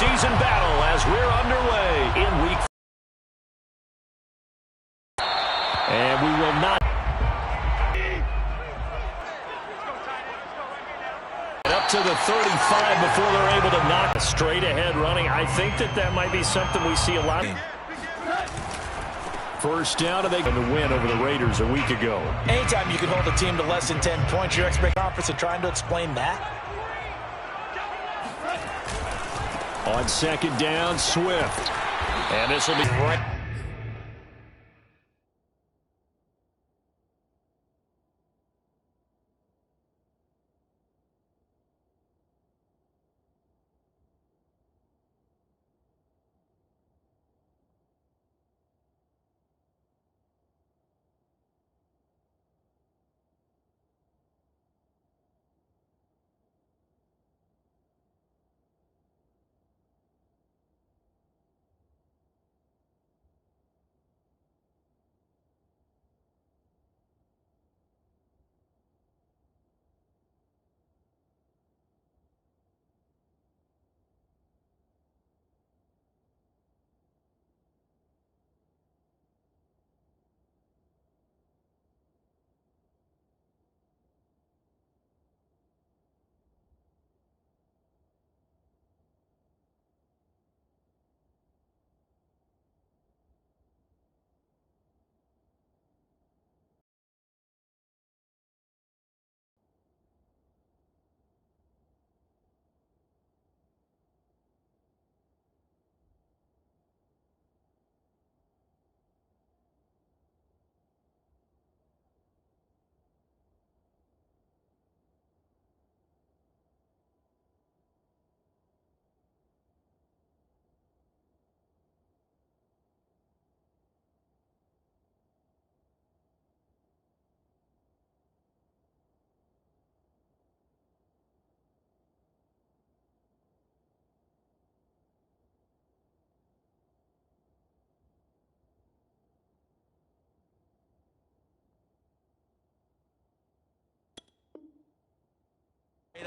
preseason battle as we're underway in week 4. And we will not. Up to the 35 before they're able to knock straight ahead running. I think that might be something we see a lot. First down, and they got the win over the Raiders a week ago. Anytime you can hold a team to less than 10 points, your conference and trying to explain that. On second down, Swift. And this will be right.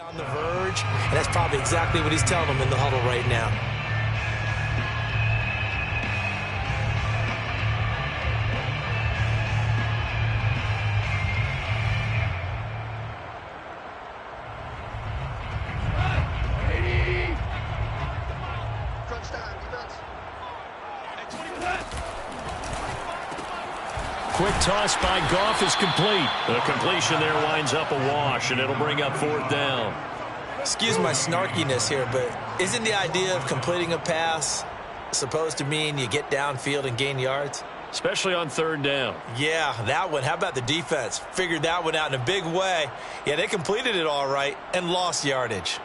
On the verge, and that's probably exactly what he's telling them in the huddle right now. Quick toss by Goff is complete. The completion there winds up a wash, and it'll bring up fourth down. Excuse my snarkiness here, but isn't the idea of completing a pass supposed to mean you get downfield and gain yards? Especially on third down. Yeah, that one. How about the defense? Figured that one out in a big way. Yeah, they completed it all right and lost yardage.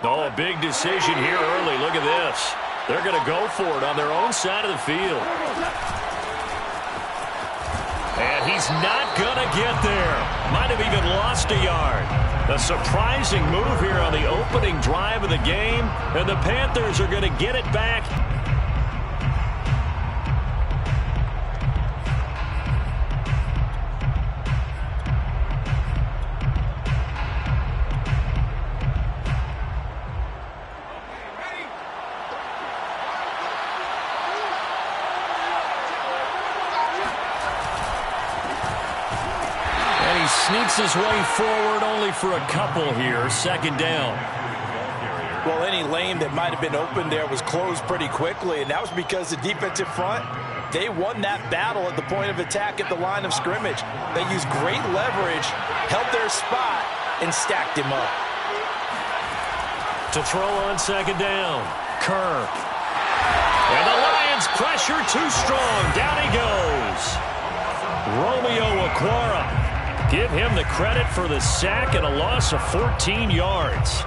Oh, a big decision here early. Look at this. They're going to go for it on their own side of the field. And he's not going to get there. Might have even lost a yard. A surprising move here on the opening drive of the game. And the Panthers are going to get it back. Sneaks his way forward only for a couple here. Second down. Well, any lane that might have been open there was closed pretty quickly, and that was because the defensive front, they won that battle at the point of attack at the line of scrimmage. They used great leverage, held their spot, and stacked him up. To throw on second down. Kerr. And the Lions pressure too strong. Down he goes. Romeo Okwara. Give him the credit for the sack and a loss of 14 yards.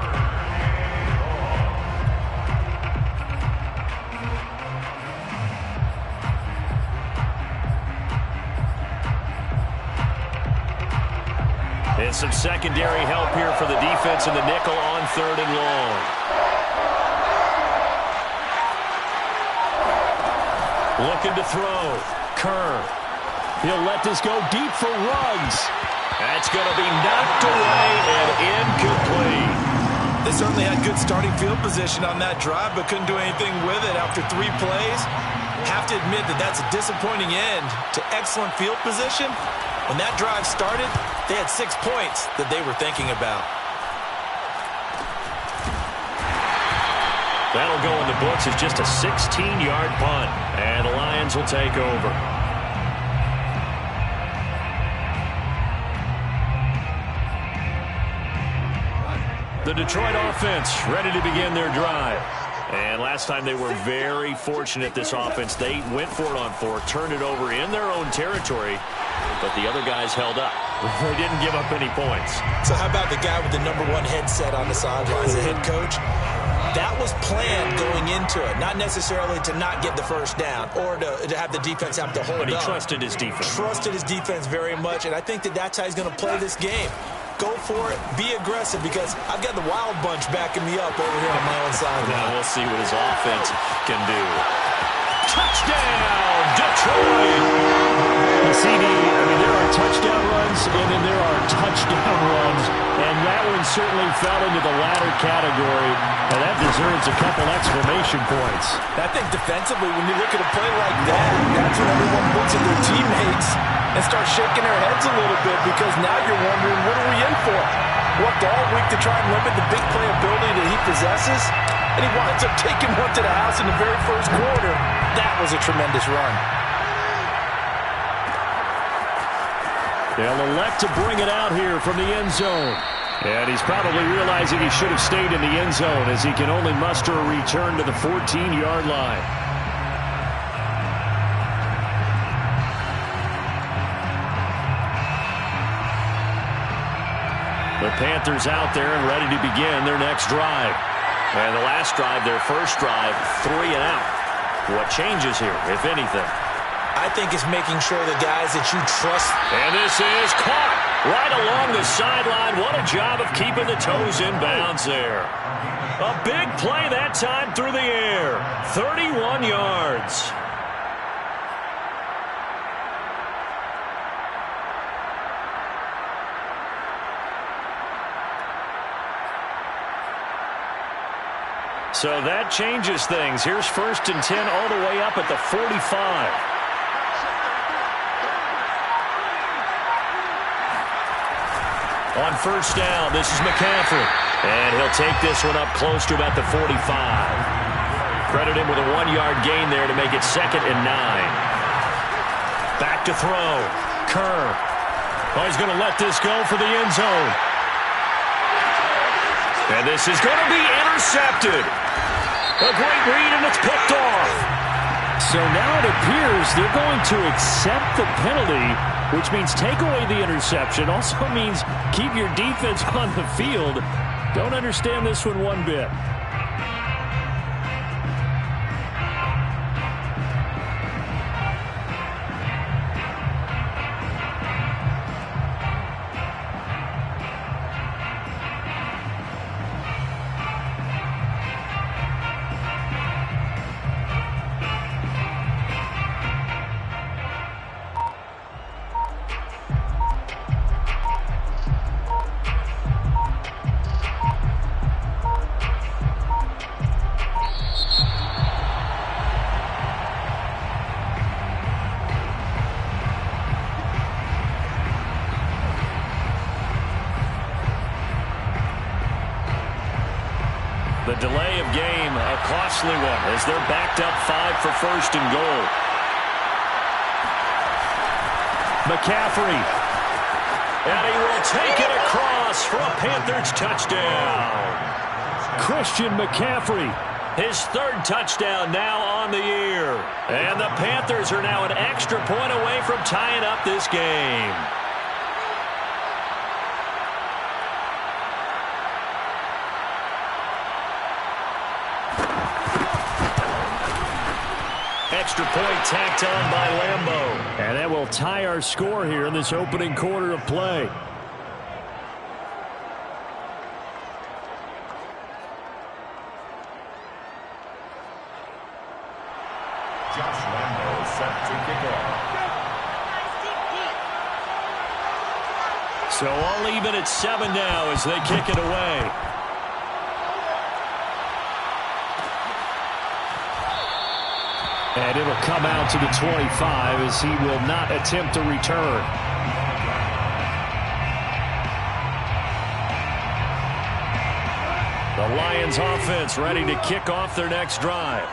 And some secondary help here for the defense in the nickel on third and long. Looking to throw. Kerr. He'll let this go deep for Ruggs. That's going to be knocked away and incomplete. They certainly had good starting field position on that drive, but couldn't do anything with it after 3 plays. Have to admit that that's a disappointing end to excellent field position. When that drive started, they had 6 points that they were thinking about. That'll go in the books as just a 16-yard punt, and the Lions will take over. The Detroit offense ready to begin their drive. And last time they were very fortunate, this offense. They went for it on 4, turned it over in their own territory, but the other guys held up. They didn't give up any points. So how about the guy with the #1 headset on the sidelines, the head coach? That was planned going into it, not necessarily to not get the first down or to have the defense have to hold up. But he trusted his defense. Trusted his defense very much, and I think that that's how he's going to play this game. Go for it. Be aggressive, because I've got the wild bunch backing me up over here on my own side. Now we'll see what his offense can do. Touchdown, Detroit! There are touchdown runs, and then there are touchdown runs, and that one certainly fell into the latter category, and that deserves a couple exclamation points. I think defensively, when you look at a play like that, that's when everyone looks at their teammates and start shaking their heads a little bit, because now you're wondering, what are we in for? Worked all week to try and limit the big play ability that he possesses, and he winds up taking one to the house in the very first quarter. That was a tremendous run. They'll elect to bring it out here from the end zone. And he's probably realizing he should have stayed in the end zone, as he can only muster a return to the 14-yard line. The Panthers out there and ready to begin their next drive. And the last drive, their first drive, 3 and out. What changes here, if anything? I think it's making sure the guys that you trust. And this is caught right along the sideline. What a job of keeping the toes in bounds there. A big play that time through the air. 31 yards. So that changes things. Here's 1st and 10 all the way up at the 45. On 1st down, this is McCaffrey. And he'll take this one up close to about the 45. Credit him with a 1-yard gain there to make it 2nd and 9. Back to throw. Kerr. Oh, he's going to let this go for the end zone. And this is going to be intercepted. A great read, and it's picked off. So now it appears they're going to accept the penalty, which means take away the interception. Also means keep your defense on the field. Don't understand this one bit. The delay of game, a costly one, as they're backed up 5 for 1st and goal. McCaffrey. And he will take it across for a Panthers touchdown. Christian McCaffrey. His 3rd touchdown now on the year. And the Panthers are now an extra point away from tying up this game. Extra point tacked on by Lambeau. And that will tie our score here in this opening quarter of play. Josh Lambeau. So all even at 7 now as they kick it away. And it'll come out to the 25 as he will not attempt to return. The Lions offense ready to kick off their next drive.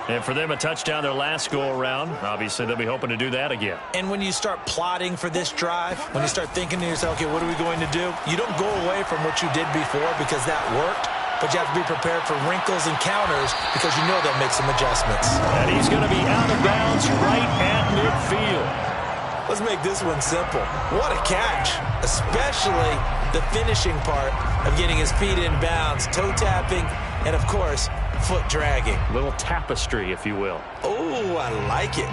And for them, a touchdown their last go-around. Obviously, they'll be hoping to do that again. And when you start plotting for this drive, when you start thinking to yourself, okay, what are we going to do? You don't go away from what you did before because that worked. But you have to be prepared for wrinkles and counters because you know they'll make some adjustments. And he's going to be out of bounds right at midfield. Let's make this one simple. What a catch, especially the finishing part of getting his feet in bounds, toe tapping, and, of course, foot dragging. A little tapestry, if you will. Oh, I like it.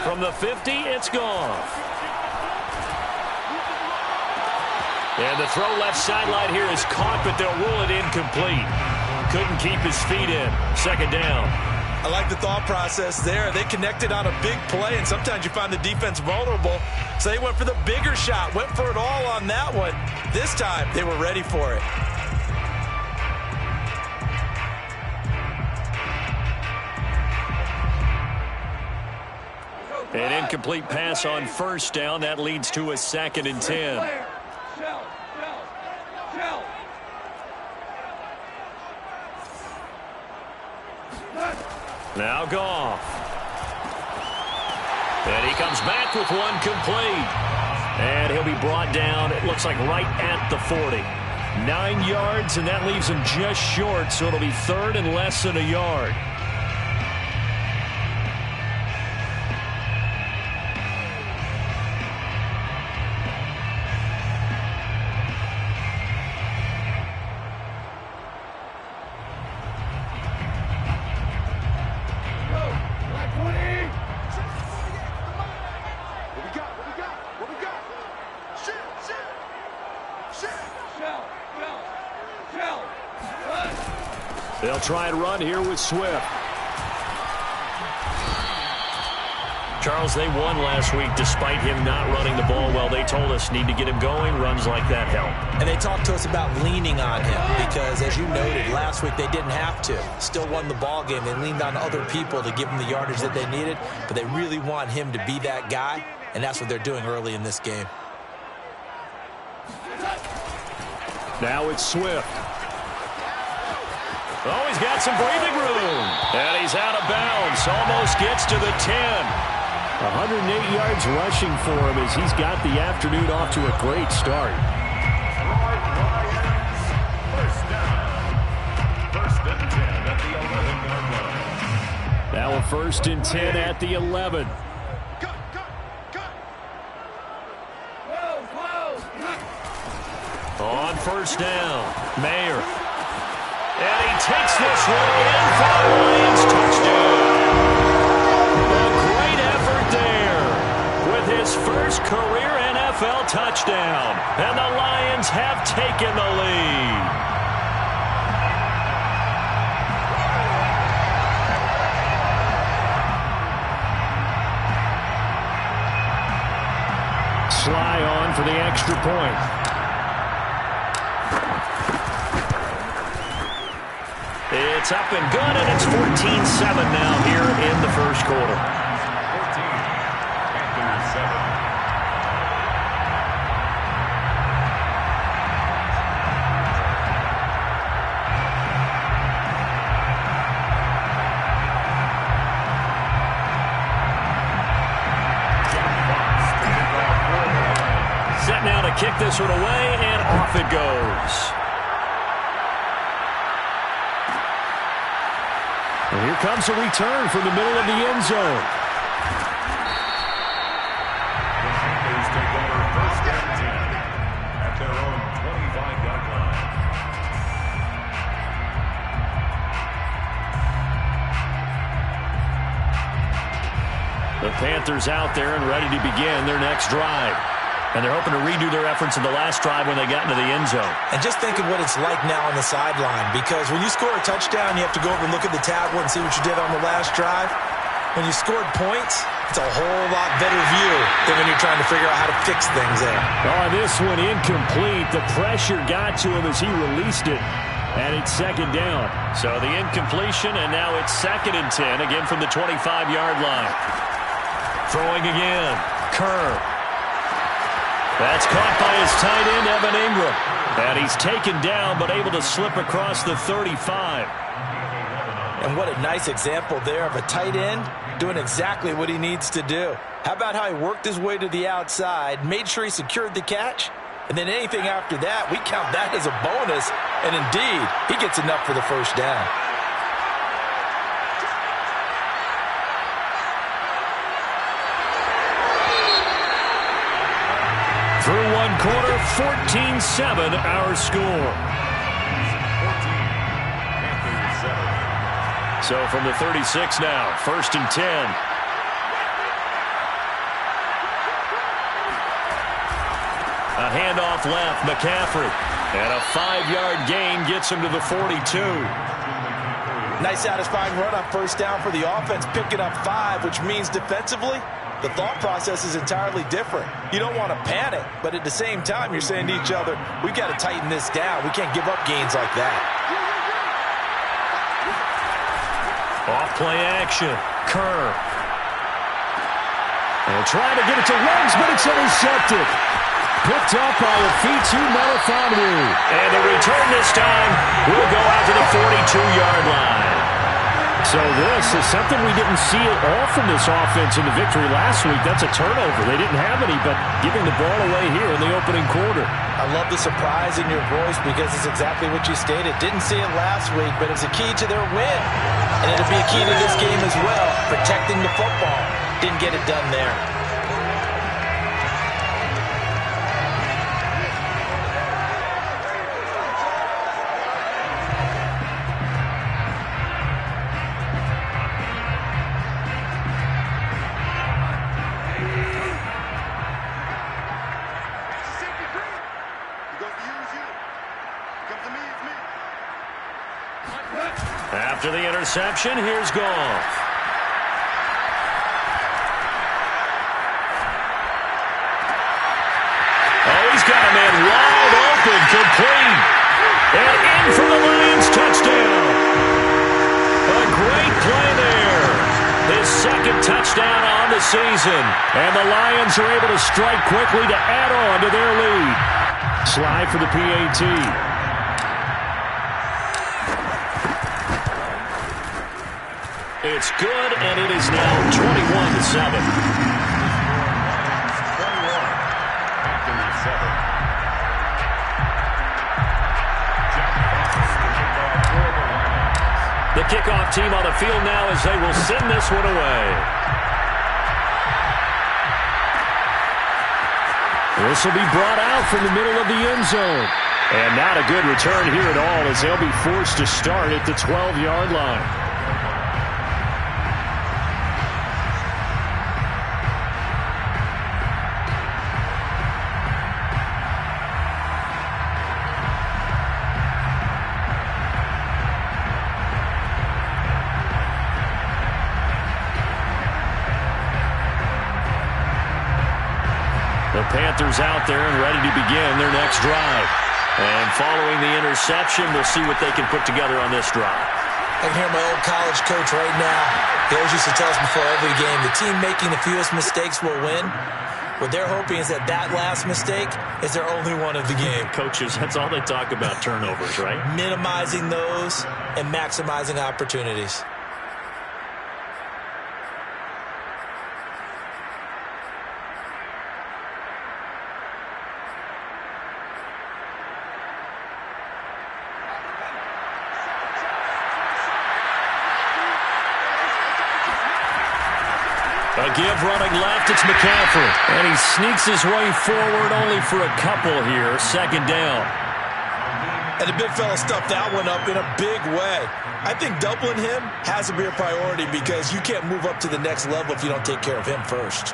From the 50, it's gone. And the throw left sideline here is caught, but they'll rule it incomplete. Couldn't keep his feet in. Second down. I like the thought process there. They connected on a big play, and sometimes you find the defense vulnerable. So they went for the bigger shot, went for it all on that one. This time, they were ready for it. An incomplete pass on first down. That leads to a 2nd and 10. Now Goff. And he comes back with one complete. And he'll be brought down, it looks like right at the 40. 9 yards, and that leaves him just short, so it'll be 3rd and less than a yard. They'll try and run here with Swift. Charles, they won last week despite him not running the ball well. They told us need to get him going. Runs like that help. And they talked to us about leaning on him because, as you noted, last week they didn't have to. Still won the ball game. They leaned on other people to give them the yardage that they needed, but they really want him to be that guy, and that's what they're doing early in this game. Now it's Swift. Oh, he's got some breathing room. And he's out of bounds. Almost gets to the 10. 108 yards rushing for him as he's got the afternoon off to a great start. Now a 1st and 10 at the 11. On first down, Mayer. And he takes this one in for the Lions touchdown. A great effort there with his first career NFL touchdown. And the Lions have taken the lead. Sly on for the extra point. It's up and good, and it's 14-7 now here in the first quarter. 14 after 7. Set now to kick this one away, and off it goes. And here comes a return from the middle of the end zone. The Panthers take over 1st and 10 at their own 25-yard line. The Panthers out there and ready to begin their next drive. And they're hoping to redo their efforts in the last drive when they got into the end zone. And just think of what it's like now on the sideline, because when you score a touchdown, you have to go over and look at the tablet and see what you did on the last drive. When you scored points, it's a whole lot better view than when you're trying to figure out how to fix things there. Oh, this one incomplete. The pressure got to him as he released it. And it's second down. So the incompletion, and now it's 2nd and 10, again from the 25-yard line. Throwing again. Kerr. That's caught by his tight end, Evan Ingram. And he's taken down, but able to slip across the 35. And what a nice example there of a tight end doing exactly what he needs to do. How about how he worked his way to the outside, made sure he secured the catch, and then anything after that, we count that as a bonus. And indeed, he gets enough for the first down. Through one quarter, 14-7 our score. So from the 36 now, 1st and 10. A handoff left, McCaffrey. And a 5-yard gain gets him to the 42. Nice satisfying run on first down for the offense, picking up 5, which means defensively, the thought process is entirely different. You don't want to panic, but at the same time, you're saying to each other, we've got to tighten this down. We can't give up gains like that. Off play action. Kerr. And trying to get it to Ruggs, but it's intercepted. Picked up by Afitu Melifonwu. And the return this time will go out to the 42-yard line. So this is something we didn't see at all from this offense in the victory last week. That's a turnover. They didn't have any, but giving the ball away here in the opening quarter. I love the surprise in your voice because it's exactly what you stated. Didn't see it last week, but it's a key to their win. And it'll be a key to this game as well, protecting the football. Didn't get it done there. After the interception, here's Goff. Oh, he's got a man wide open, complete. And in for the Lions touchdown. A great play there. His 2nd touchdown on the season. And the Lions are able to strike quickly to add on to their lead. Slide for the PAT. It's good, and it is now 21-7. The kickoff team on the field now as they will send this one away. This will be brought out from the middle of the end zone. And not a good return here at all as they'll be forced to start at the 12-yard line. The Panthers out there and ready to begin their next drive. And following the interception, we'll see what they can put together on this drive. I can hear my old college coach right now. He always used to tell us before every game, the team making the fewest mistakes will win. What they're hoping is that that last mistake is their only one of the game. Coaches, that's all they talk about, turnovers, right? Minimizing those and maximizing opportunities. A give running left, it's McCaffrey. And he sneaks his way forward only for a couple here. 2nd down. And the big fella stuffed that one up in a big way. I think doubling him has to be a priority because you can't move up to the next level if you don't take care of him first.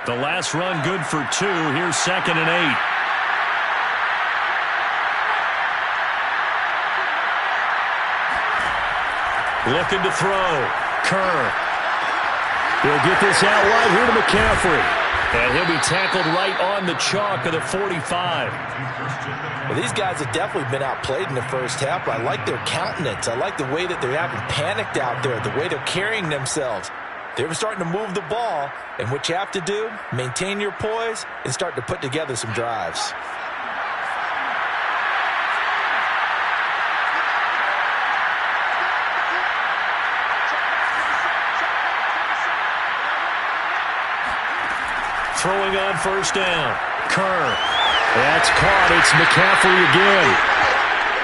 The last run good for 2. Here's 2nd and 8. Looking to throw. Kerr. He'll get this out right here to McCaffrey. And he'll be tackled right on the chalk of the 45. Well, these guys have definitely been outplayed in the first half, but I like their countenance. I like the way that they're having panicked out there, the way they're carrying themselves. They're starting to move the ball, and what you have to do, maintain your poise and start to put together some drives. Throwing on first down. Kerr. That's caught. It's McCaffrey again.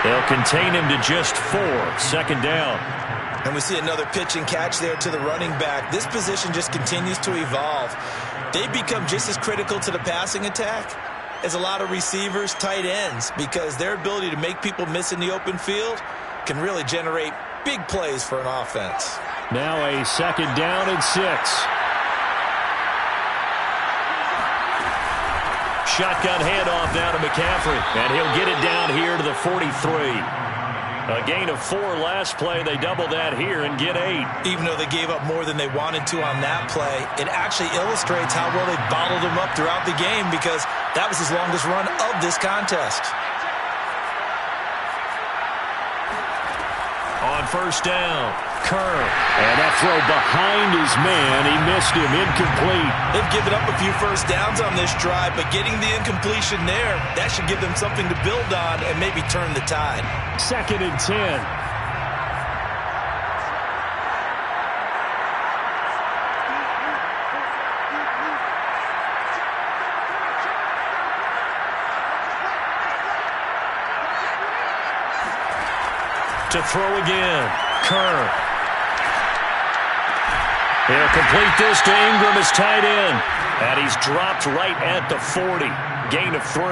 They'll contain him to just 4. 2nd down. And we see another pitch and catch there to the running back. This position just continues to evolve. They become just as critical to the passing attack as a lot of receivers, tight ends, because their ability to make people miss in the open field can really generate big plays for an offense. Now a 2nd down and 6. Shotgun handoff now to McCaffrey, and he'll get it down here to the 43. A gain of 4 last play. They double that here and get 8. Even though they gave up more than they wanted to on that play, it actually illustrates how well they bottled him up throughout the game because that was his longest run of this contest. On first down, Kerr. And that throw behind his man. He missed him. Incomplete. They've given up a few first downs on this drive, but getting the incompletion there, that should give them something to build on and maybe turn the tide. 2nd and 10. To throw again. Kerr. He'll complete this to Ingram, his tight end. And he's dropped right at the 40. Gain of 3.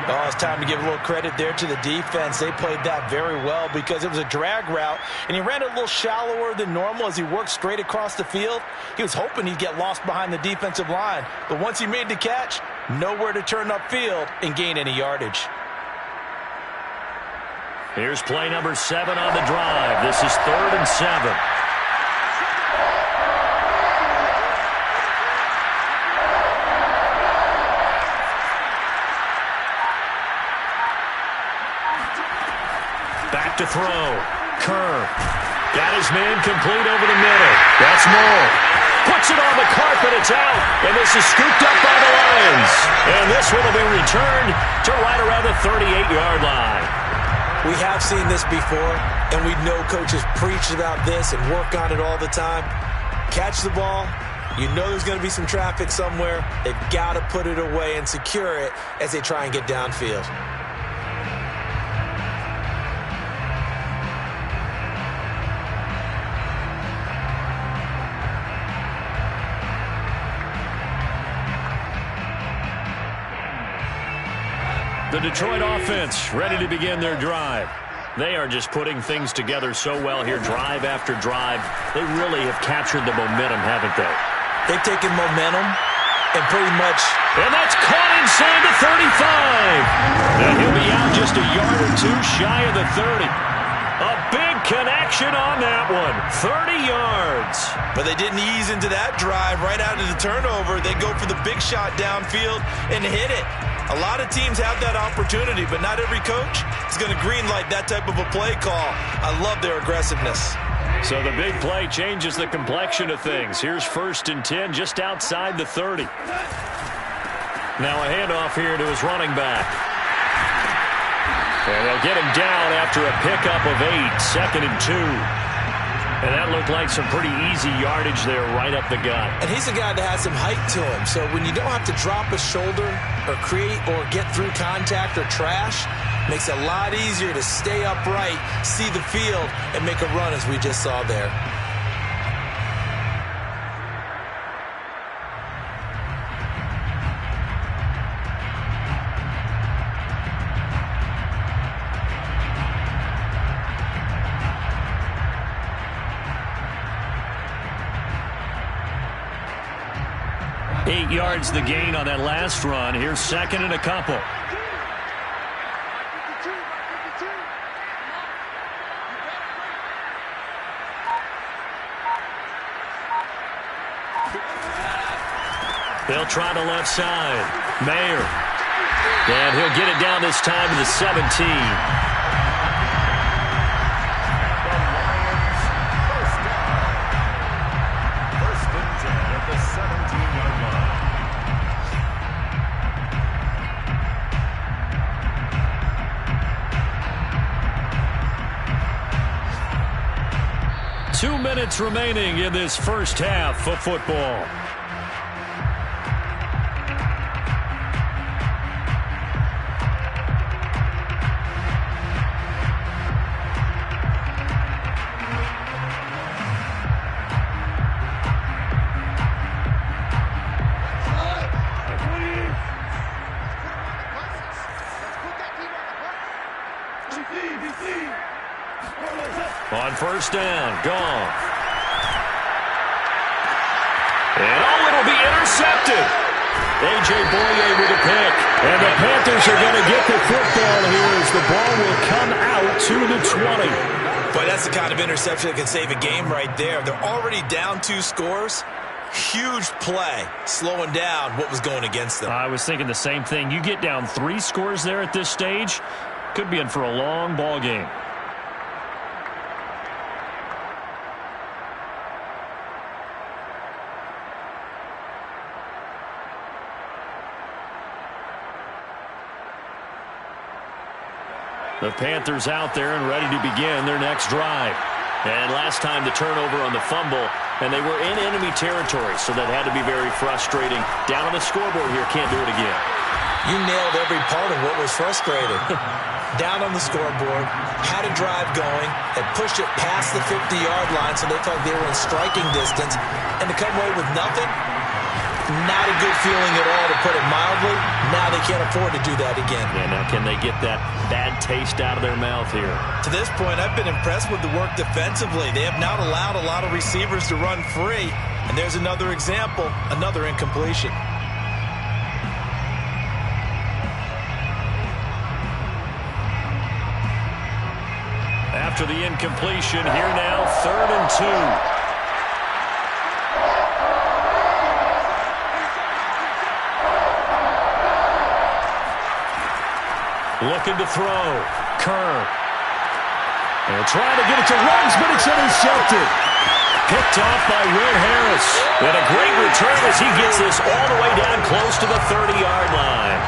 Oh, it's time to give a little credit there to the defense. They played that very well because it was a drag route, and he ran it a little shallower than normal as he worked straight across the field. He was hoping he'd get lost behind the defensive line, but once he made the catch, nowhere to turn upfield and gain any yardage. Here's play number 7 on the drive. This is 3rd and 7. Back to throw. Kerr. Got his man complete over the middle. That's Moore. Puts it on the carpet. It's out. And this is scooped up by the Lions. And this one will be returned to right around the 38-yard line. We have seen this before, and we know coaches preach about this and work on it all the time. Catch the ball. You know there's going to be some traffic somewhere. They've got to put it away and secure it as they try and get downfield. The Detroit offense ready to begin their drive. They are just putting things together so well here, drive after drive. They really have captured the momentum, haven't they? They've taken momentum and pretty much... And that's caught inside the 35. And he'll be out just a yard or 2 shy of the 30. A big connection on that one. 30 yards. But they didn't ease into that drive right out of the turnover. They go for the big shot downfield and hit it. A lot of teams have that opportunity, but not every coach is going to greenlight that type of a play call. I love their aggressiveness. So the big play changes the complexion of things. Here's 1st and 10 just outside the 30. Now a handoff here to his running back. And they'll get him down after a pickup of 8. 2nd and 2. And that looked like some pretty easy yardage there right up the gut. And he's a guy that has some height to him. So when you don't have to drop a shoulder or create or get through contact or trash, makes it a lot easier to stay upright, see the field, and make a run as we just saw there. Eight yards the gain on that last run. Here's second and a couple. They'll try the left side. Mayer. And he'll get it down this time to the 17. Minutes remaining in this first half of football. On first down, gone. And it'll be intercepted. A.J. Boye with a pick. And the Panthers are going to get the football here as the ball will come out to the 20. But that's the kind of interception that can save a game right there. They're already down 2 scores. Huge play, slowing down what was going against them. I was thinking the same thing. You get down 3 scores there at this stage, could be in for a long ball game. The Panthers out there and ready to begin their next drive. And last time the turnover on the fumble, and they were in enemy territory, so that had to be very frustrating. Down on the scoreboard here, can't do it again. You nailed every part of what was frustrating. Down on the scoreboard, had a drive going, and pushed it past the 50-yard line, so they felt they were in striking distance, and to come away with nothing, not a good feeling at all, to put it mildly. Now they can't afford to do that again. Yeah, now can they get that bad taste out of their mouth here? To this point, I've been impressed with the work defensively. They have not allowed a lot of receivers to run free. And there's another example, another incompletion. After the incompletion, here now, 3rd and 2. Looking to throw. Kerr. And trying to get it to Ruggs, but it's intercepted. Picked off by Will Harris. And a great return as he gets this all the way down close to the 30-yard line.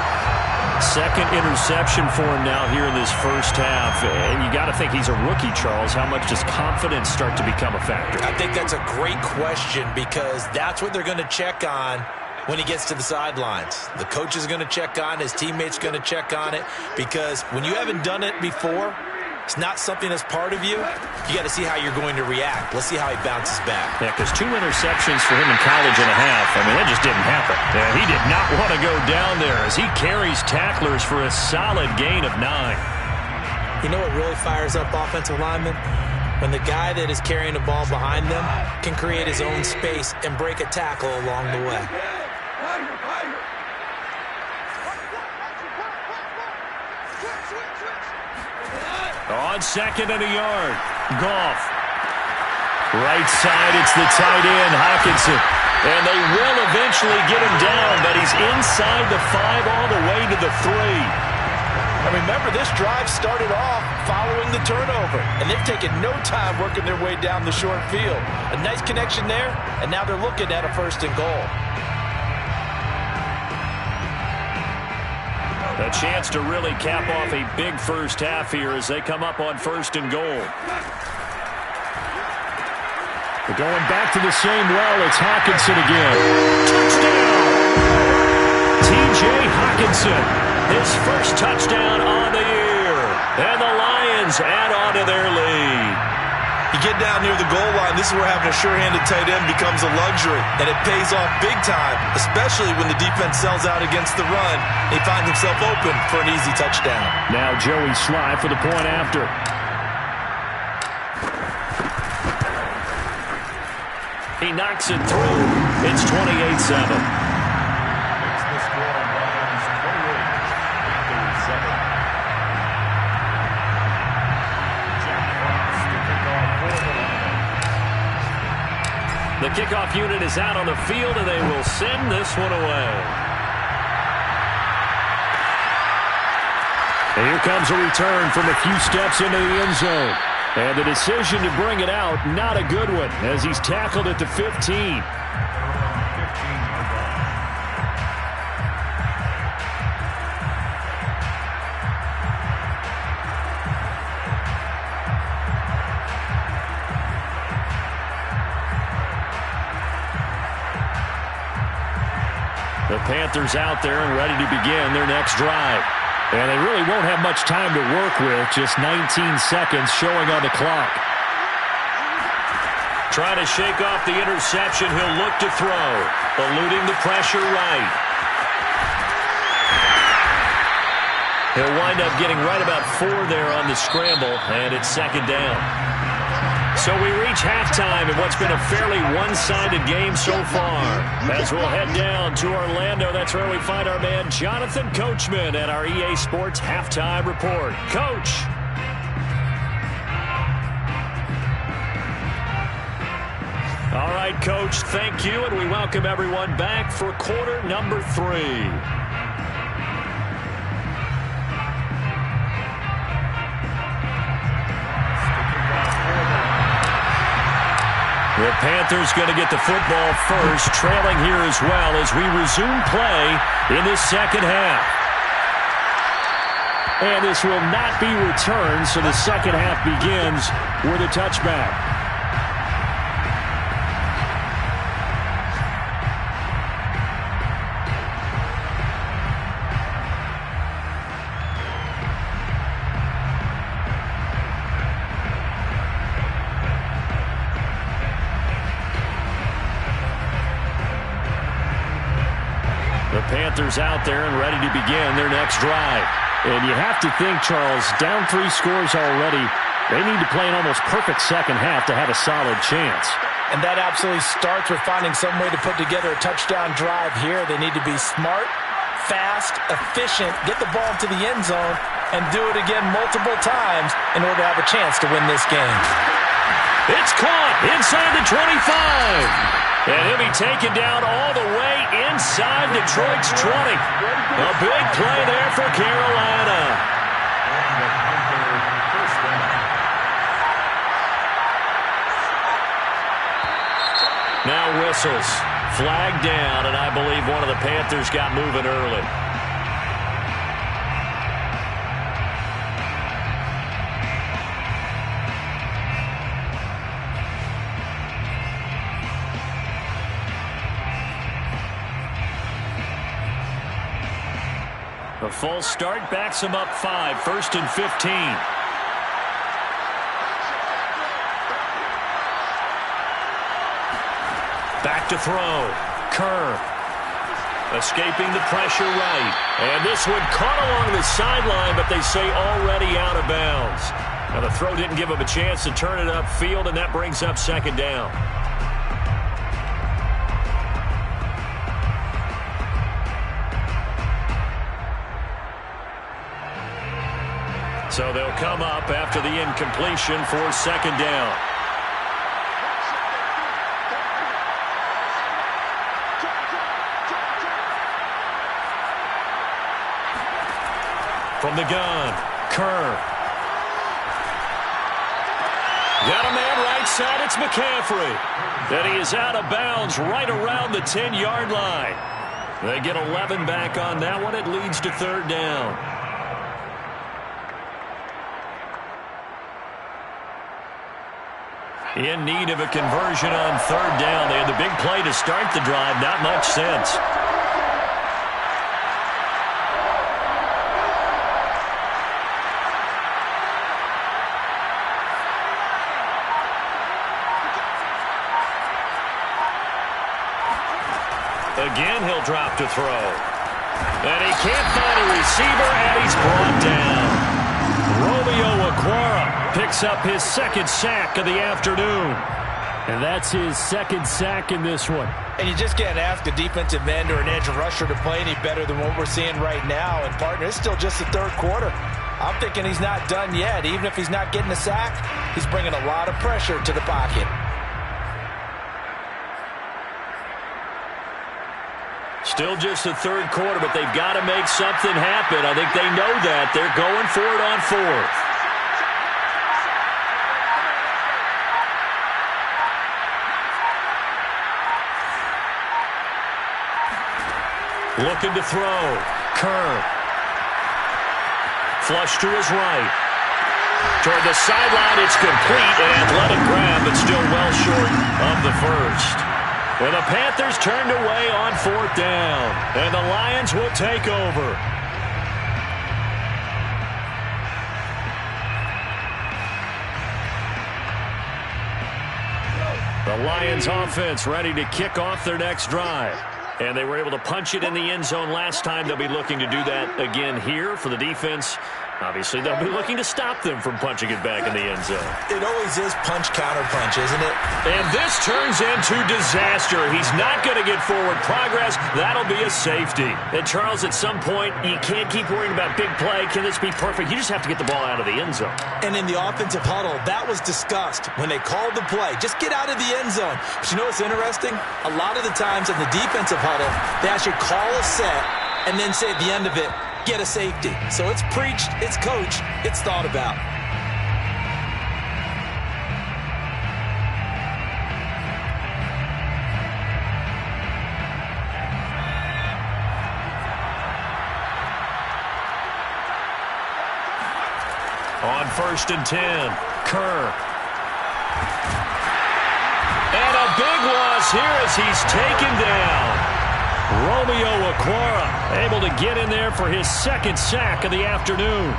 Second interception for him now here in this first half. And you got to think he's a rookie, Charles. How much does confidence start to become a factor? I think that's a great question because that's what they're going to check on when he gets to the sidelines. The coach is going to check on, his teammates going to check on it, because when you haven't done it before, it's not something that's part of you. You got to see how you're going to react. Let's see how he bounces back. Yeah, because 2 interceptions for him in college and a half. I mean, that just didn't happen. Yeah, he did not want to go down there as he carries tacklers for a solid gain of 9. You know what really fires up offensive linemen? When the guy that is carrying the ball behind them can create his own space and break a tackle along the way. On 2nd and a yard. Goff. Right side, it's the tight end, Hockenson. And they will eventually get him down, but he's inside the 5 all the way to the 3. And remember, this drive started off following the turnover, and they've taken no time working their way down the short field. A nice connection there, and now they're looking at a 1st and goal. A chance to really cap off a big first half here as they come up on 1st and goal. But going back to the same well, it's Hawkinson again. Touchdown! T.J. Hawkinson, his first touchdown on the year. And the Lions add on to their lead. You get down near the goal line, this is where having a sure-handed tight end becomes a luxury, and it pays off big time, especially when the defense sells out against the run. He finds himself open for an easy touchdown. Now Joey Sly for the point after. He knocks it through. It's 28-7. Makes the score Lions 28-7. The kickoff unit is out on the field, and they will send this one away. And here comes a return from a few steps into the end zone. And the decision to bring it out, not a good one, as he's tackled at the 15. The Panthers out there and ready to begin their next drive. And they really won't have much time to work with, just 19 seconds showing on the clock. Trying to shake off the interception, he'll look to throw. Eluding the pressure right. He'll wind up getting right about 4 there on the scramble, and it's second down. So we reach halftime in what's been a fairly one-sided game so far. As we'll head down to Orlando, that's where we find our man Jonathan Coachman at our EA Sports Halftime Report. Coach. All right, Coach, thank you, and we welcome everyone back for quarter number 3. The Panthers going to get the football first, trailing here as well as we resume play in this second half. And this will not be returned, so the second half begins with a touchback. The Panthers out there and ready to begin their next drive. And you have to think, Charles, down 3 scores already, they need to play an almost perfect second half to have a solid chance. And that absolutely starts with finding some way to put together a touchdown drive here. They need to be smart, fast, efficient, get the ball into the end zone, and do it again multiple times in order to have a chance to win this game. It's caught inside the 25. And he'll be taken down all the way inside Detroit's 20. A big play there for Carolina. Now whistles. Flag down, and I believe one of the Panthers got moving early. A false start backs him up 5, 1st and 15. Back to throw. Kerr. Escaping the pressure right. And this one caught along the sideline, but they say already out of bounds. Now the throw didn't give him a chance to turn it upfield, and that brings up second down. So they'll come up after the incompletion for second down. From the gun, Kerr. Got a man right side, it's McCaffrey. And he is out of bounds right around the 10-yard line. They get 11 back on that one. It leads to third down. In need of a conversion on third down. They had the big play to start the drive. Not much sense. Again, he'll drop to throw. And he can't find a receiver, and he's brought down. Romeo Okwara picks up his second sack of the afternoon. And that's his second sack in this one. And you just can't ask a defensive end or an edge rusher to play any better than what we're seeing right now. And, partner, it's still just the third quarter. I'm thinking he's not done yet. Even if he's not getting a sack, he's bringing a lot of pressure to the pocket. Still just the third quarter, but they've got to make something happen. I think they know that. They're going for it on fourth. Looking to throw. Kerr. Flush to his right. Toward the sideline, it's complete. An athletic grab, but still well short of the first. And the Panthers turned away on fourth down. And the Lions will take over. The Lions offense ready to kick off their next drive. And they were able to punch it in the end zone last time. They'll be looking to do that again here for the defense. Obviously, they'll be looking to stop them from punching it back in the end zone. It always is punch, counter punch, isn't it? And this turns into disaster. He's not going to get forward progress. That'll be a safety. And, Charles, at some point, you can't keep worrying about big play. Can this be perfect? You just have to get the ball out of the end zone. And in the offensive huddle, that was discussed when they called the play. Just get out of the end zone. But you know what's interesting? A lot of the times in the defensive huddle, they actually call a set and then say at the end of it, get a safety. So it's preached, it's coached, it's thought about. On 1st and 10, Kerr. And a big loss here as he's taken down. Romeo Okwara able to get in there for his second sack of the afternoon.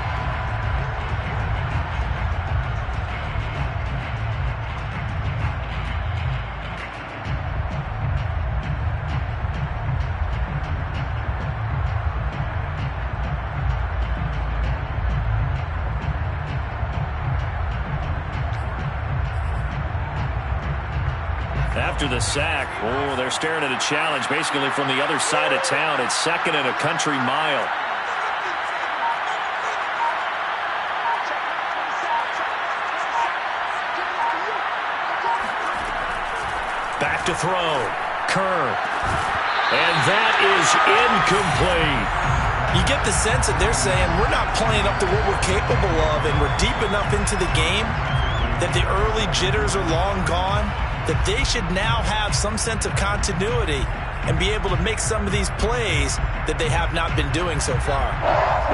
After the sack, they're staring at a challenge basically from the other side of town. It's second and a country mile. Back to throw. Kerr. And that is incomplete. You get the sense that they're saying we're not playing up to what we're capable of, and we're deep enough into the game that the early jitters are long gone, that they should now have some sense of continuity and be able to make some of these plays that they have not been doing so far.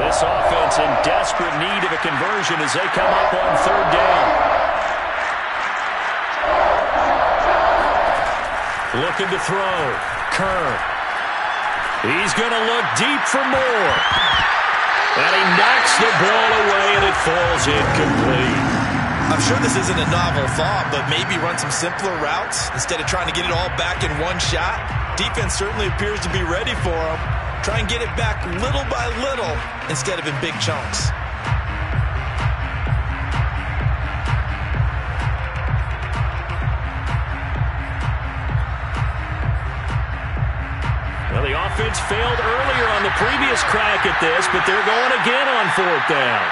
This offense in desperate need of a conversion as they come up on third down. Looking to throw. Kerr. He's going to look deep for more. And he knocks the ball away, and it falls incomplete. I'm sure this isn't a novel thought, but maybe run some simpler routes instead of trying to get it all back in one shot. Defense certainly appears to be ready for him. Try and get it back little by little instead of in big chunks. Well, the offense failed earlier on the previous crack at this, but they're going again on fourth down.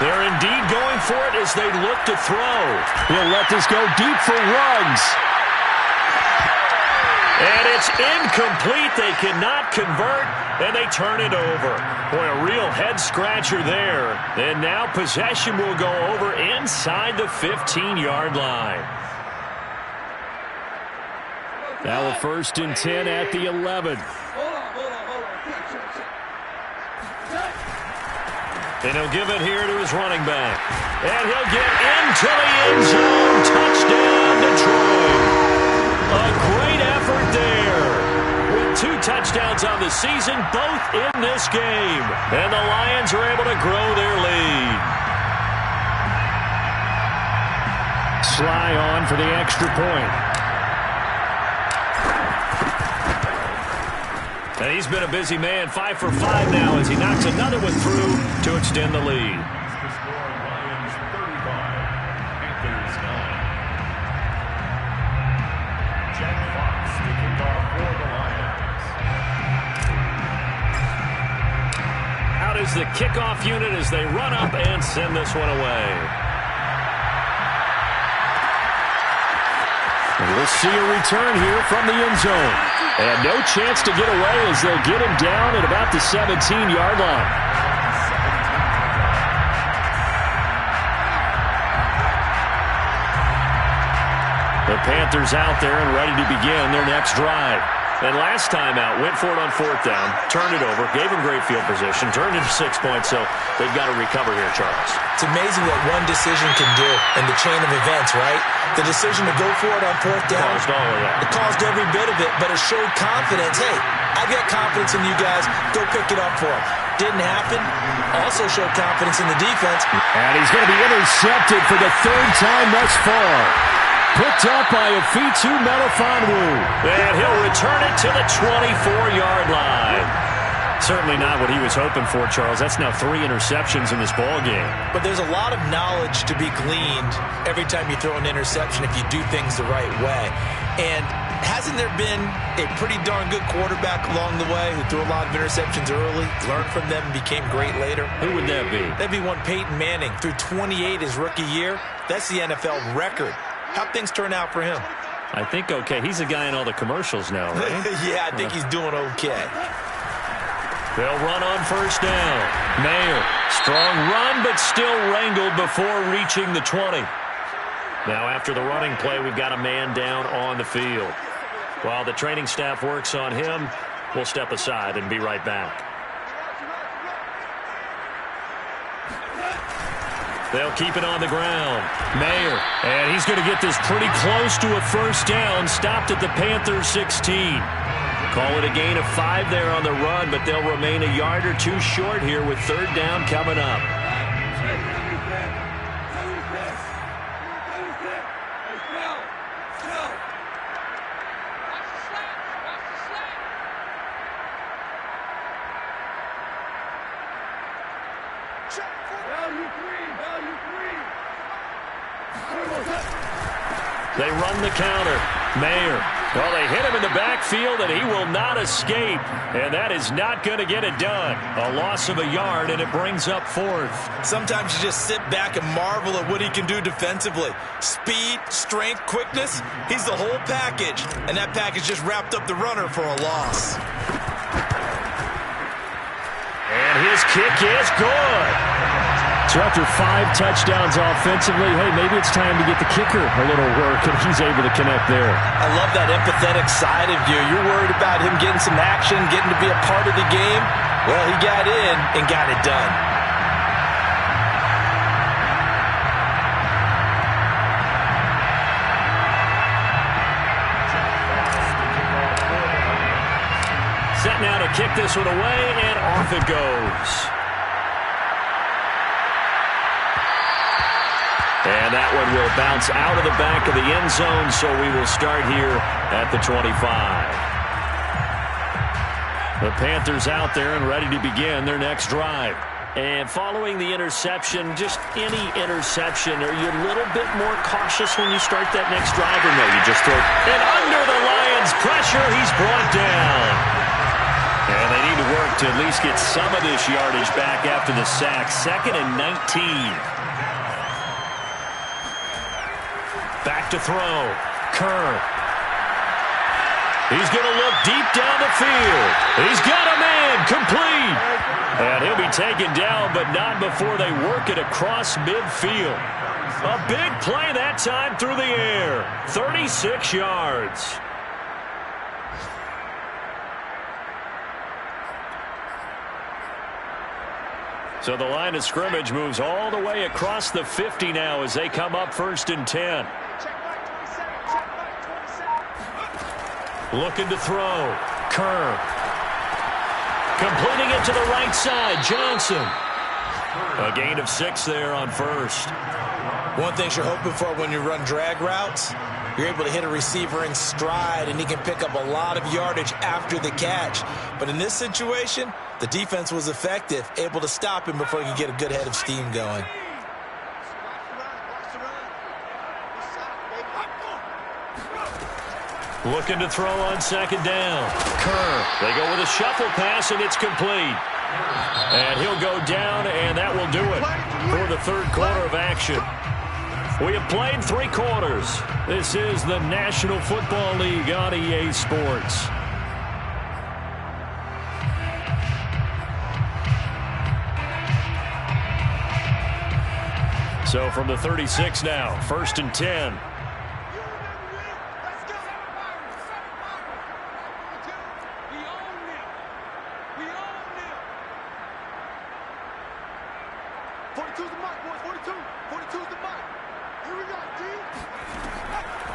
They're indeed going for it as they look to throw. He'll let this go deep for Ruggs. And it's incomplete. They cannot convert, and they turn it over. Boy, a real head-scratcher there. And now possession will go over inside the 15-yard line. Now a 1st and 10 at the 11. And he'll give it here to his running back. And he'll get into the end zone. Touchdown, Detroit. A great effort there. With 2 touchdowns on the season, both in this game. And the Lions are able to grow their lead. Sly on for the extra point. And he's been a busy man, 5 for 5 now as he knocks another one through to extend the lead. The score, Lions 35, Panthers 9. Jack Fox, the kickoff for the Lions. Out is the kickoff unit as they run up and send this one away. And we'll see a return here from the end zone. And no chance to get away as they'll get him down at about the 17-yard line. The Panthers out there and ready to begin their next drive. And last time out, went for it on 4th down, turned it over, gave him great field position, turned into 6 points, so they've got to recover here, Charles. It's amazing what one decision can do in the chain of events, right? The decision to go for it on 4th down. Caused all of that. It caused every bit of it, but it showed confidence. Hey, I've got confidence in you guys. Go pick it up for them. Didn't happen. Also showed confidence in the defense. And he's going to be intercepted for the 3rd time thus far. Picked up by Afitu Melifonwu. And he'll return it to the 24-yard line. Certainly not what he was hoping for, Charles. That's now 3 interceptions in this ball game. But there's a lot of knowledge to be gleaned every time you throw an interception if you do things the right way. And hasn't there been a pretty darn good quarterback along the way who threw a lot of interceptions early, learned from them, and became great later? Who would that be? That'd be one Peyton Manning. Threw 28 his rookie year. That's the NFL record. How'd things turn out for him? I think okay. He's a guy in all the commercials now, right? Yeah, I think he's doing okay. They'll run on 1st down. Mayer, strong run, but still wrangled before reaching the 20. Now after the running play, we've got a man down on the field. While the training staff works on him, we'll step aside and be right back. They'll keep it on the ground. Mayer, and he's going to get this pretty close to a 1st down, stopped at the Panthers 16. Call it a gain of 5 there on the run, but they'll remain a yard or 2 short here with 3rd down coming up. They run the counter. Mayer. Well, they hit him in the backfield, and he will not escape. And that is not going to get it done. A loss of a yard, and it brings up 4th. Sometimes you just sit back and marvel at what he can do defensively. Speed, strength, quickness. He's the whole package. And that package just wrapped up the runner for a loss. And his kick is good. So after 5 touchdowns offensively, hey, maybe it's time to get the kicker a little work, and he's able to connect there. I love that empathetic side of you. You're worried about him getting some action, getting to be a part of the game. Well, he got in and got it done. Set now to kick this one away, and off it goes. And that one will bounce out of the back of the end zone, so we will start here at the 25. The Panthers out there and ready to begin their next drive. And following the interception, just any interception, are you a little bit more cautious when you start that next drive, or no, you just throw it? And under the Lions' pressure, he's brought down. And they need to work to at least get some of this yardage back after the sack. 2nd and 19. Back to throw. Kerr. He's going to look deep down the field. He's got a man complete. And he'll be taken down, but not before they work it across midfield. A big play that time through the air. 36 yards. So the line of scrimmage moves all the way across the 50 now as they come up 1st and 10. Looking to throw. Kerr. Completing it to the right side. Johnson. A gain of 6 there on 1st. One thing you're hoping for when you run drag routes, you're able to hit a receiver in stride, and he can pick up a lot of yardage after the catch. But in this situation, the defense was effective, able to stop him before he could get a good head of steam going. Looking to throw on 2nd down. Kerr. They go with a shuffle pass, and it's complete. And he'll go down, and that will do it for the 3rd quarter of action. We have played 3 quarters. This is the National Football League on EA Sports. So from the 36 now, 1st and 10.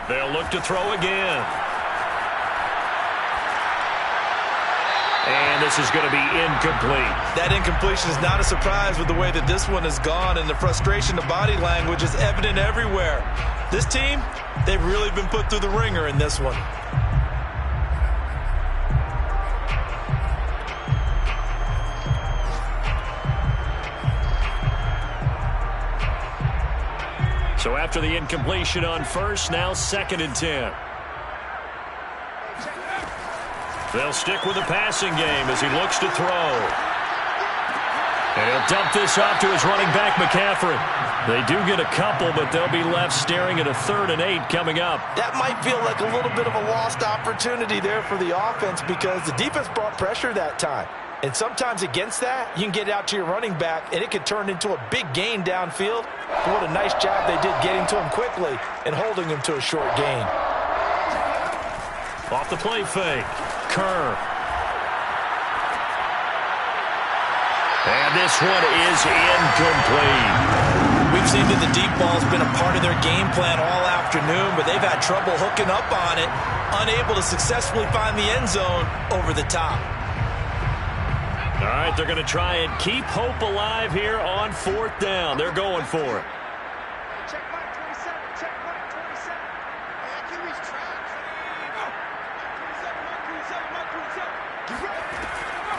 They'll look to throw again. And this is going to be incomplete. That incompletion is not a surprise with the way that this one has gone, and the frustration of body language is evident everywhere. This team, they've really been put through the ringer in this one. So after the incompletion on 1st, now 2nd and 10. They'll stick with the passing game as he looks to throw. And he'll dump this off to his running back, McCaffrey. They do get a couple, but they'll be left staring at a 3rd and 8 coming up. That might feel like a little bit of a lost opportunity there for the offense because the defense brought pressure that time. And sometimes against that, you can get it out to your running back, and it could turn into a big gain downfield. But what a nice job they did getting to him quickly and holding him to a short gain. Off the play fake. Kerr. And this one is incomplete. We've seen that the deep ball has been a part of their game plan all afternoon, but they've had trouble hooking up on it, unable to successfully find the end zone over the top. All right, they're going to try and keep hope alive here on 4th down. They're going for it. Check mark 27. Check mark 27. I can reach track.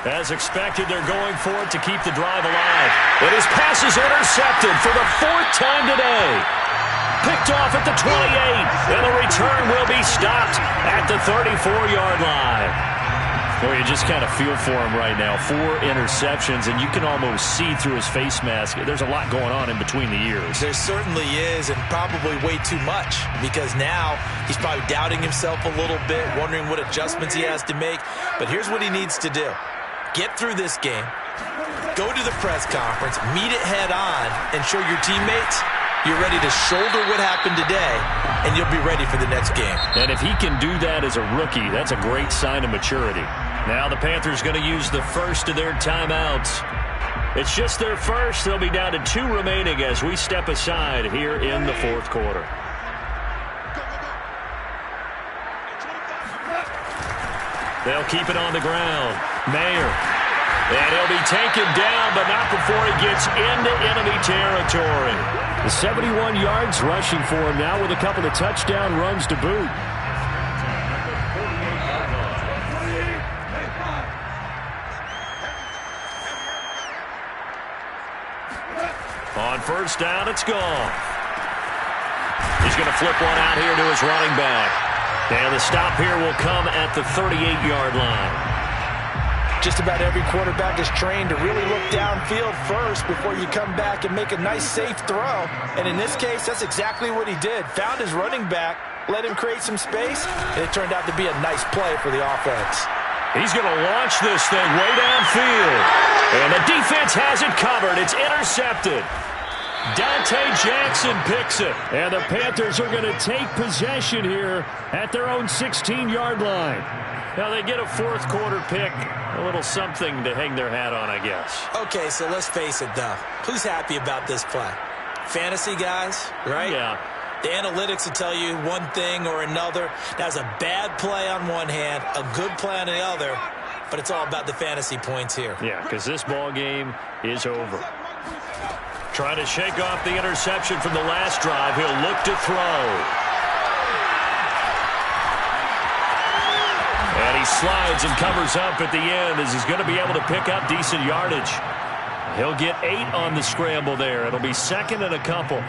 As expected, they're going for it to keep the drive alive. But his pass is intercepted for the 4th time today. Picked off at the 28, and the return will be stopped at the 34-yard line. Boy, you just kind of feel for him right now. 4 interceptions, and you can almost see through his face mask. There's a lot going on in between the ears. There certainly is, and probably way too much, because now he's probably doubting himself a little bit, wondering what adjustments he has to make. But here's what he needs to do. Get through this game, go to the press conference, meet it head on, and show your teammates you're ready to shoulder what happened today, and you'll be ready for the next game. And if he can do that as a rookie, that's a great sign of maturity. Now the Panthers going to use the first of their timeouts. It's just their first. They'll be down to 2 remaining as we step aside here in the 4th quarter. They'll keep it on the ground. Mayer. And he'll be taken down, but not before he gets into enemy territory. The 71 yards rushing for him now with a couple of touchdown runs to boot. On 1st down, it's gone. He's going to flip one out here to his running back. And the stop here will come at the 38-yard line. Just about every quarterback is trained to really look downfield first before you come back and make a nice, safe throw. And in this case, that's exactly what he did. Found his running back, let him create some space, and it turned out to be a nice play for the offense. He's going to launch this thing way downfield. And the defense has it covered. It's intercepted. Dante Jackson picks it. And the Panthers are going to take possession here at their own 16-yard line. Now they get a fourth quarter pick. A little something to hang their hat on, I guess. Okay, so let's face it, though. Who's happy about this play? Fantasy guys, right? Yeah. The analytics will tell you one thing or another. That's a bad play on one hand, a good play on the other, but it's all about the fantasy points here. Yeah, because this ball game is over. Trying to shake off the interception from the last drive. He'll look to throw. And he slides and covers up at the end as he's going to be able to pick up decent yardage. He'll get 8 on the scramble there. It'll be second and a couple.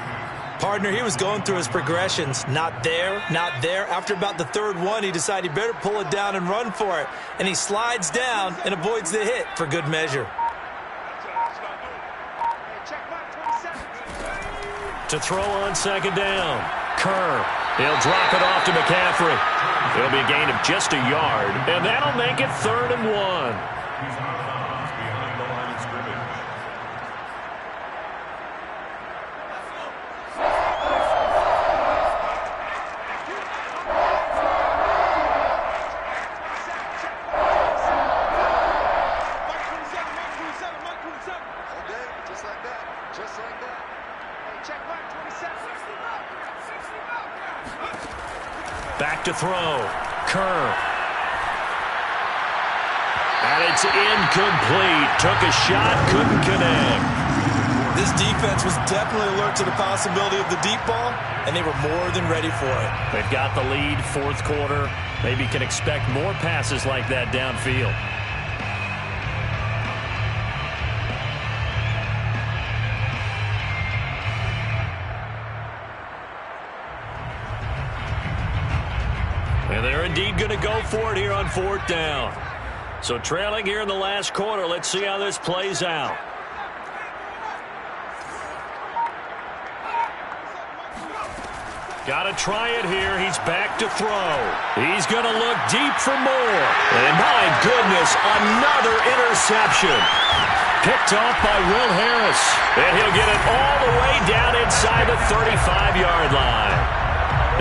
Partner, he was going through his progressions. Not there, not there. After about the third one, he decided he better pull it down and run for it. And he slides down and avoids the hit for good measure. To throw on second down. Kerr. He'll drop it off to McCaffrey. It'll be a gain of just a yard, and that'll make it 3rd and 1. Behind the line of scrimmage. Just like that. Just like that. Hey, check back 27. Back to throw. Kerr. And it's incomplete. Took a shot, couldn't connect. This defense was definitely alert to the possibility of the deep ball, and they were more than ready for it. They've got the lead, fourth quarter. Maybe can expect more passes like that downfield. And they're indeed going to go for it here on 4th down. So trailing here in the last quarter. Let's see how this plays out. Got to try it here. He's back to throw. He's going to look deep for more. And my goodness, another interception. Picked off by Will Harris. And he'll get it all the way down inside the 35-yard line.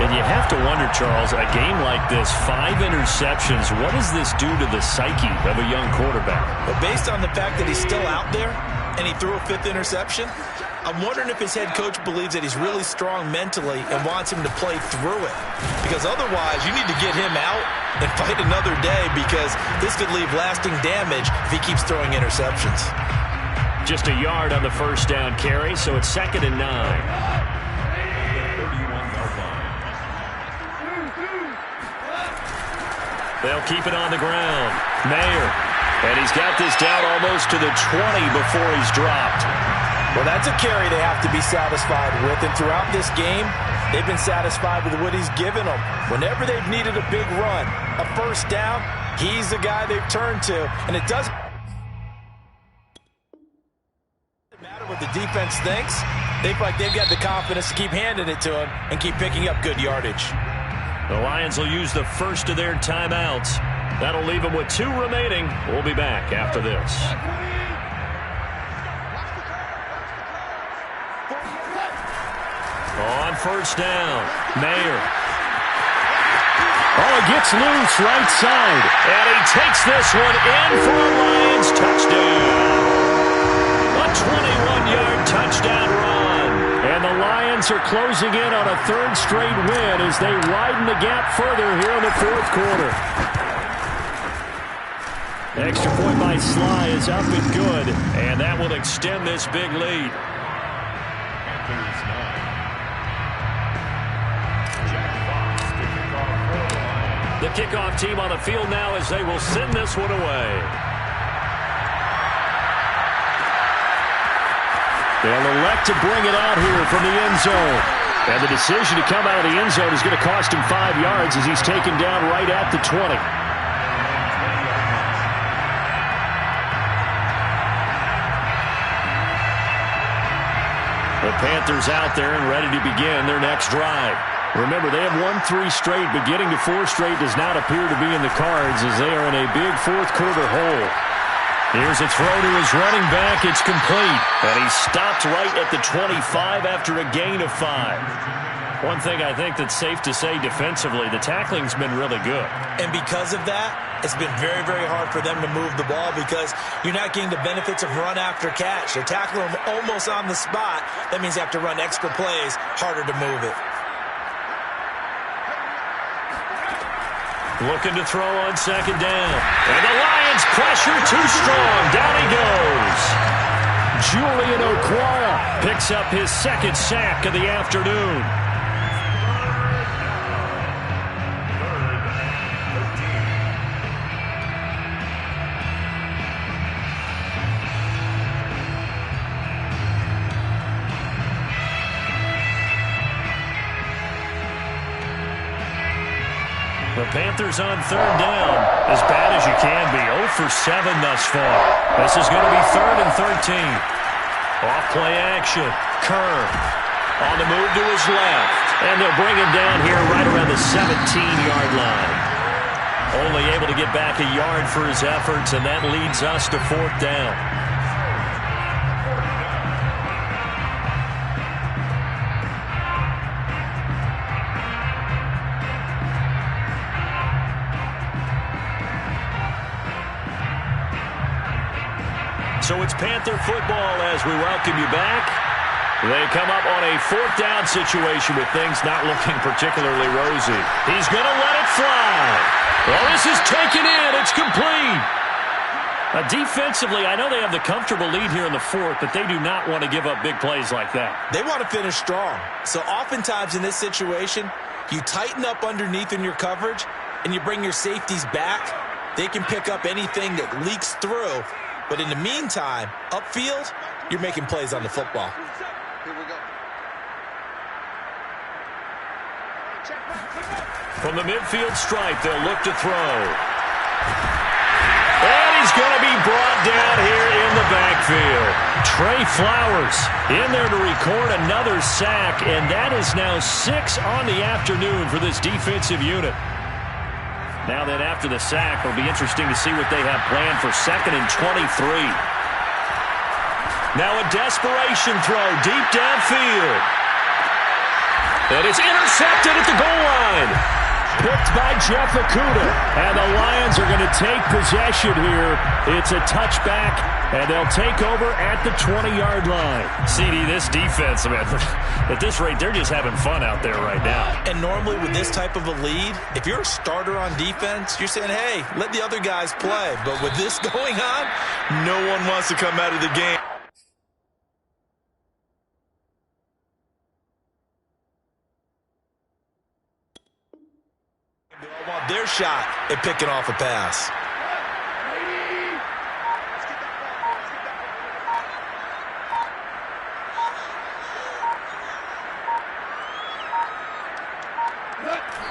And you have to wonder, Charles, a game like this, 5 interceptions, what does this do to the psyche of a young quarterback? But based on the fact that he's still out there and he threw a 5th interception, I'm wondering if his head coach believes that he's really strong mentally and wants him to play through it. Because otherwise, you need to get him out and fight another day, because this could leave lasting damage if he keeps throwing interceptions. Just a yard on the first down carry, so it's 2nd and 9. They'll keep it on the ground. Mayer. And he's got this down almost to the 20 before he's dropped. Well, that's a carry they have to be satisfied with. And throughout this game, they've been satisfied with what he's given them. Whenever they've needed a big run, a first down, he's the guy they've turned to. And it doesn't matter what the defense thinks. They feel like they've got the confidence to keep handing it to him and keep picking up good yardage. The Lions will use the first of their timeouts. That'll leave them with 2 remaining. We'll be back after this. On first down, Mayer. Oh, it gets loose right side. And he takes this one in for a Lions touchdown. A 21-yard touchdown run. And the Lions are closing in on a 3rd straight win as they widen the gap further here in the 4th quarter. Extra point by Sly is up and good, and that will extend this big lead. Panthers 9. Jack Fox, the kickoff for the Lions. The kickoff team on the field now as they will send this one away. They'll elect to bring it out here from the end zone. And the decision to come out of the end zone is going to cost him 5 yards as he's taken down right at the 20. The Panthers out there and ready to begin their next drive. Remember, they have won 3 straight, but getting to 4 straight does not appear to be in the cards as they are in a big 4th quarter hole. Here's a throw to his running back. It's complete. And he stopped right at the 25 after a gain of 5. One thing I think that's safe to say defensively, the tackling's been really good. And because of that, It's been very, very hard for them to move the ball because you're not getting the benefits of run after catch. They're tackling them almost on the spot. That means you have to run extra plays, harder to move it. Looking to throw on second down. And the Lions pressure too strong. Down he goes. Julian Okwara picks up his second sack of the afternoon. The Panthers on third down. As bad as you can be. 0 for 7 thus far. This is going to be 3rd and 13. Off play action. Kerr on the move to his left. And they'll bring him down here right around the 17-yard line. Only able to get back a yard for his efforts, and that leads us to 4th down. So it's Panther football as we welcome you back. They come up on a 4th down situation with things not looking particularly rosy. He's going to let it fly. Well, this is taken in. It's complete. Defensively, I know they have the comfortable lead here in the 4th, but they do not want to give up big plays like that. They want to finish strong. So oftentimes in this situation, you tighten up underneath in your coverage, and you bring your safeties back. They can pick up anything that leaks through. But in the meantime, upfield, you're making plays on the football. Here we go. From the midfield stripe, they'll look to throw. And he's going to be brought down here in the backfield. Trey Flowers in there to record another sack, and that is now 6 on the afternoon for this defensive unit. Now then, after the sack, it'll be interesting to see what they have planned for 2nd and 23. Now a desperation throw deep downfield. And it's intercepted at the goal line. Picked by Jeff Okudah. And the Lions are going to take possession here. It's a touchback, and they'll take over at the 20-yard line. CD, this defense, man, at this rate, they're just having fun out there right now. And normally with this type of a lead, if you're a starter on defense, you're saying, hey, let the other guys play. But with this going on, no one wants to come out of the game. They all want their shot at picking off a pass.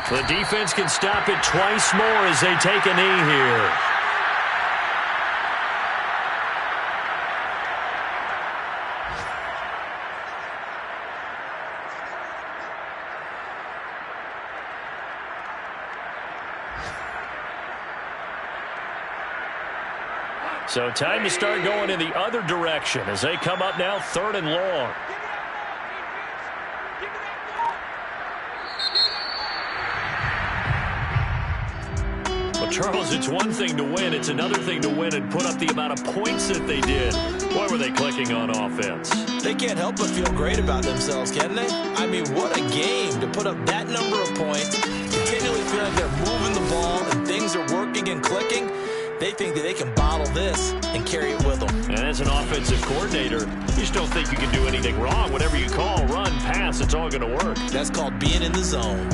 The defense can stop it twice more as they take a knee here. So time to start going in the other direction as they come up now 3rd and long. Charles, it's one thing to win. It's another thing to win and put up the amount of points that they did. Boy, were they clicking on offense. They can't help but feel great about themselves, can they? I mean, what a game to put up that number of points, continually feeling they're moving the ball and things are working and clicking. They think that they can bottle this and carry it with them. And as an offensive coordinator, you just don't think you can do anything wrong. Whatever you call, run, pass, it's all going to work. That's called being in the zone.